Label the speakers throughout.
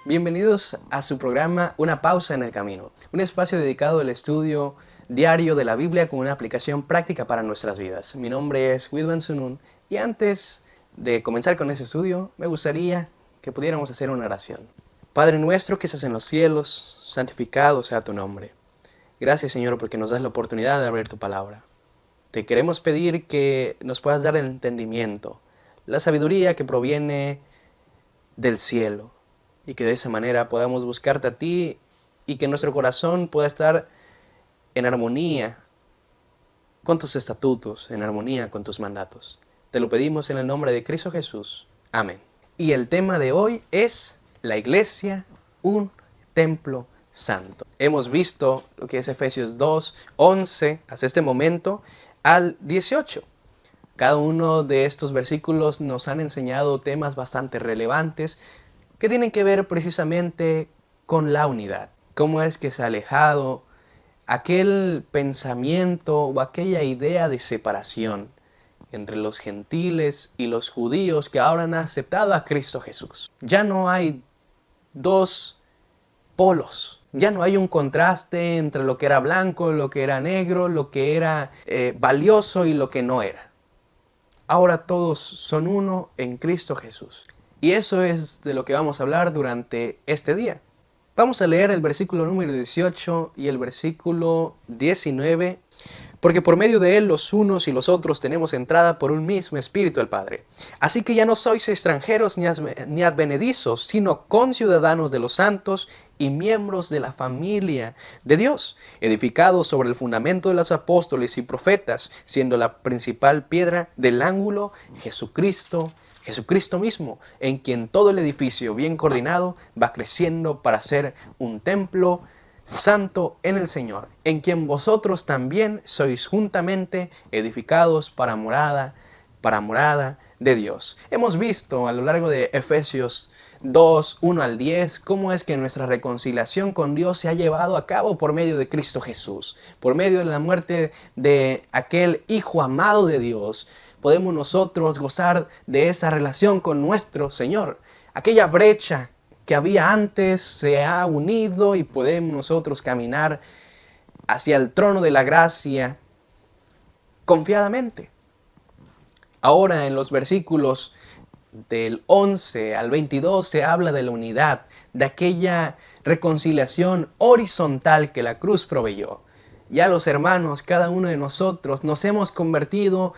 Speaker 1: Bienvenidos a su programa Una pausa en el camino, un espacio dedicado al estudio diario de la Biblia con una aplicación práctica para nuestras vidas. Mi nombre es Wilvan Sunun y antes de comenzar con este estudio me gustaría que pudiéramos hacer una oración. Padre nuestro que estás en los cielos, santificado sea tu nombre. Gracias Señor porque nos das la oportunidad de abrir tu palabra. Te queremos pedir que nos puedas dar el entendimiento, la sabiduría que proviene del cielo. Y que de esa manera podamos buscarte a ti y que nuestro corazón pueda estar en armonía con tus estatutos, en armonía con tus mandatos. Te lo pedimos en el nombre de Cristo Jesús. Amén. Y el tema de hoy es la iglesia, un templo santo. Hemos visto lo que es Efesios 2, 11, hasta este momento, al 18. Cada uno de estos versículos nos han enseñado temas bastante relevantes que tienen que ver precisamente con la unidad. Cómo es que se ha alejado aquel pensamiento o aquella idea de separación entre los gentiles y los judíos que ahora han aceptado a Cristo Jesús. Ya no hay dos polos. Ya no hay un contraste entre lo que era blanco, lo que era negro, lo que era valioso y lo que no era. Ahora todos son uno en Cristo Jesús. Y eso es de lo que vamos a hablar durante este día. Vamos a leer el versículo número 18 y el versículo 19. Porque por medio de él los unos y los otros tenemos entrada por un mismo Espíritu al Padre. Así que ya no sois extranjeros ni advenedizos, sino conciudadanos de los santos y miembros de la familia de Dios, edificados sobre el fundamento de los apóstoles y profetas, siendo la principal piedra del ángulo Jesucristo mismo, en quien todo el edificio bien coordinado va creciendo para ser un templo santo en el Señor, en quien vosotros también sois juntamente edificados para morada de Dios. Hemos visto a lo largo de Efesios 2, 1 al 10, cómo es que nuestra reconciliación con Dios se ha llevado a cabo por medio de Cristo Jesús, por medio de la muerte de aquel Hijo amado de Dios. Podemos nosotros gozar de esa relación con nuestro Señor. Aquella brecha que había antes se ha unido y podemos nosotros caminar hacia el trono de la gracia confiadamente. Ahora en los versículos del 11 al 22 se habla de la unidad, de aquella reconciliación horizontal que la cruz proveyó. Ya los hermanos, cada uno de nosotros nos hemos convertido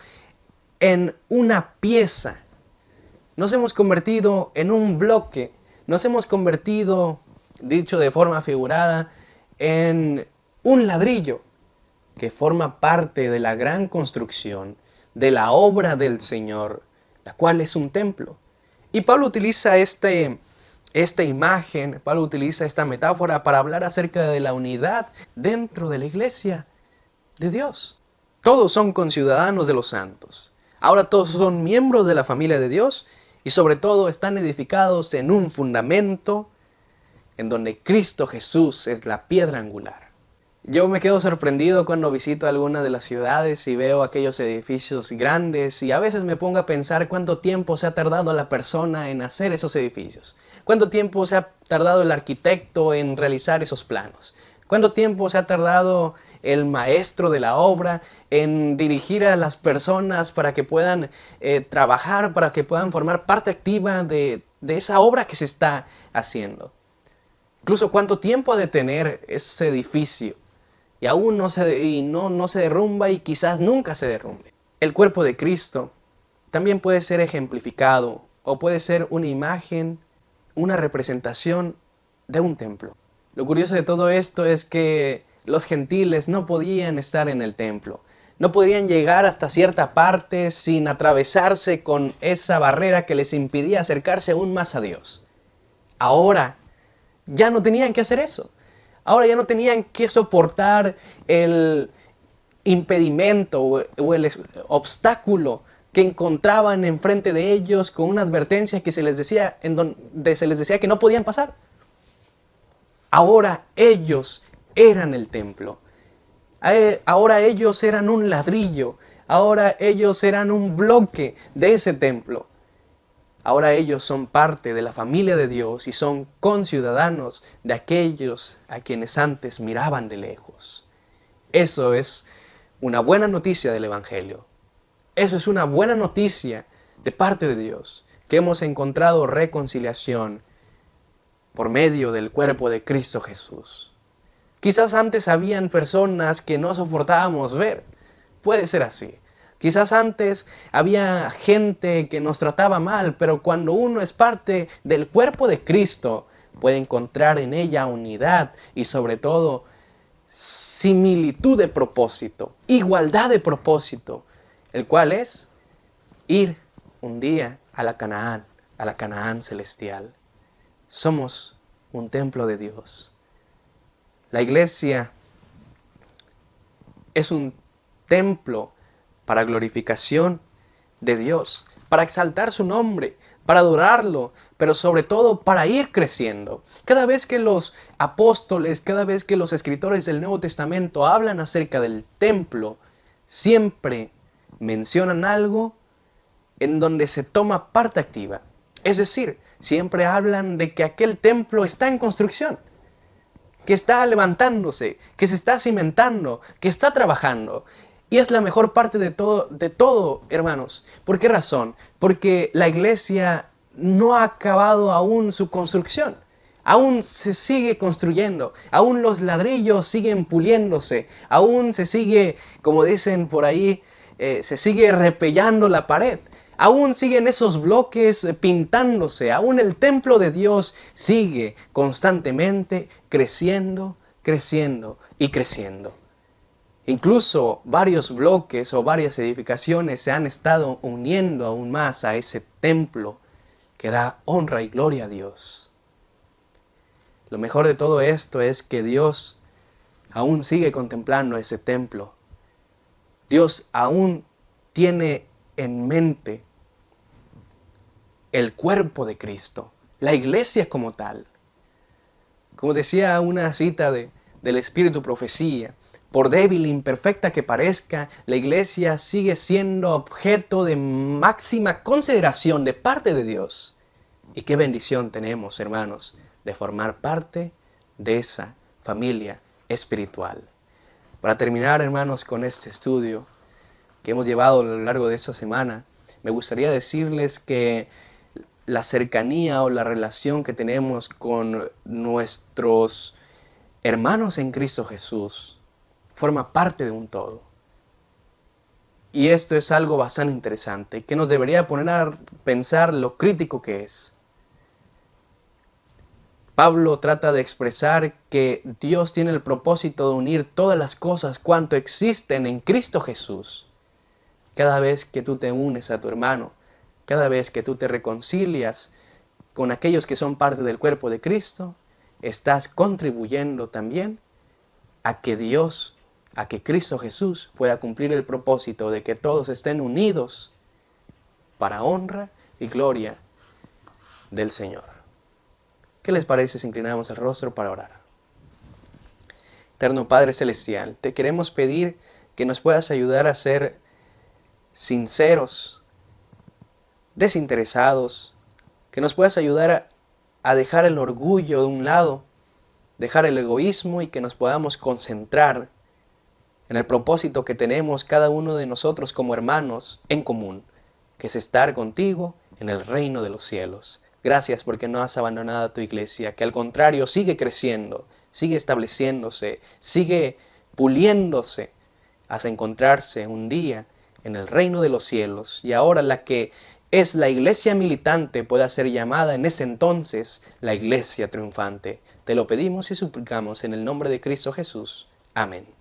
Speaker 1: en una pieza, nos hemos convertido en un bloque, nos hemos convertido, dicho de forma figurada, en un ladrillo que forma parte de la gran construcción, de la obra del Señor, la cual es un templo. Y Pablo utiliza esta imagen, Pablo utiliza esta metáfora para hablar acerca de la unidad dentro de la iglesia de Dios. Todos son conciudadanos de los santos. Ahora todos son miembros de la familia de Dios y sobre todo están edificados en un fundamento en donde Cristo Jesús es la piedra angular. Yo me quedo sorprendido cuando visito alguna de las ciudades y veo aquellos edificios grandes y a veces me pongo a pensar cuánto tiempo se ha tardado la persona en hacer esos edificios. Cuánto tiempo se ha tardado el arquitecto en realizar esos planos. ¿Cuánto tiempo se ha tardado el maestro de la obra en dirigir a las personas para que puedan trabajar, para que puedan formar parte activa de esa obra que se está haciendo? Incluso cuánto tiempo ha de tener ese edificio y aún no se derrumba y quizás nunca se derrumbe. El cuerpo de Cristo también puede ser ejemplificado o puede ser una imagen, una representación de un templo. Lo curioso de todo esto es que los gentiles no podían estar en el templo. No podían llegar hasta cierta parte sin atravesarse con esa barrera que les impidía acercarse aún más a Dios. Ahora ya no tenían que hacer eso. Ahora ya no tenían que soportar el impedimento o el obstáculo que encontraban enfrente de ellos con una advertencia que se les decía, en donde se les decía que no podían pasar. Ahora ellos eran el templo. Ahora ellos eran un ladrillo. Ahora ellos eran un bloque de ese templo. Ahora ellos son parte de la familia de Dios y son conciudadanos de aquellos a quienes antes miraban de lejos. Eso es una buena noticia del Evangelio. Eso es una buena noticia de parte de Dios, que hemos encontrado reconciliación por medio del cuerpo de Cristo Jesús. Quizás antes habían personas que no soportábamos ver. Puede ser así. Quizás antes había gente que nos trataba mal, pero cuando uno es parte del cuerpo de Cristo, puede encontrar en ella unidad y sobre todo similitud de propósito, igualdad de propósito, el cual es ir un día a la Canaán celestial. Somos un templo de Dios. La iglesia es un templo para glorificación de Dios, para exaltar su nombre, para adorarlo, pero sobre todo para ir creciendo. Cada vez que los apóstoles, cada vez que los escritores del Nuevo Testamento hablan acerca del templo, siempre mencionan algo en donde se toma parte activa. Es decir, siempre hablan de que aquel templo está en construcción, que está levantándose, que se está cimentando, que está trabajando. Y es la mejor parte de todo, hermanos. ¿Por qué razón? Porque la iglesia no ha acabado aún su construcción. Aún se sigue construyendo, aún los ladrillos siguen puliéndose, aún se sigue, como dicen por ahí, se sigue repellando la pared. Aún siguen esos bloques pintándose, aún el templo de Dios sigue constantemente creciendo, creciendo y creciendo. Incluso varios bloques o varias edificaciones se han estado uniendo aún más a ese templo que da honra y gloria a Dios. Lo mejor de todo esto es que Dios aún sigue contemplando ese templo. Dios aún tiene en mente el cuerpo de Cristo, la iglesia como tal. Como decía una cita del Espíritu Profecía, por débil e imperfecta que parezca, la iglesia sigue siendo objeto de máxima consideración de parte de Dios. Y qué bendición tenemos, hermanos, de formar parte de esa familia espiritual. Para terminar, hermanos, con este estudio que hemos llevado a lo largo de esta semana, me gustaría decirles que la cercanía o la relación que tenemos con nuestros hermanos en Cristo Jesús forma parte de un todo. Y esto es algo bastante interesante que nos debería poner a pensar lo crítico que es. Pablo trata de expresar que Dios tiene el propósito de unir todas las cosas cuanto existen en Cristo Jesús. Cada vez que tú te unes a tu hermano, cada vez que tú te reconcilias con aquellos que son parte del cuerpo de Cristo, estás contribuyendo también a que Cristo Jesús pueda cumplir el propósito de que todos estén unidos para honra y gloria del Señor. ¿Qué les parece si inclinamos el rostro para orar? Eterno Padre Celestial, te queremos pedir que nos puedas ayudar a ser sinceros, desinteresados, que nos puedas ayudar a dejar el orgullo de un lado, dejar el egoísmo y que nos podamos concentrar en el propósito que tenemos cada uno de nosotros como hermanos en común, que es estar contigo en el reino de los cielos. Gracias porque no has abandonado a tu iglesia, que al contrario sigue creciendo, sigue estableciéndose, sigue puliéndose hasta encontrarse un día en el reino de los cielos. Y ahora la que es la iglesia militante pueda ser llamada en ese entonces la iglesia triunfante. Te lo pedimos y suplicamos en el nombre de Cristo Jesús. Amén.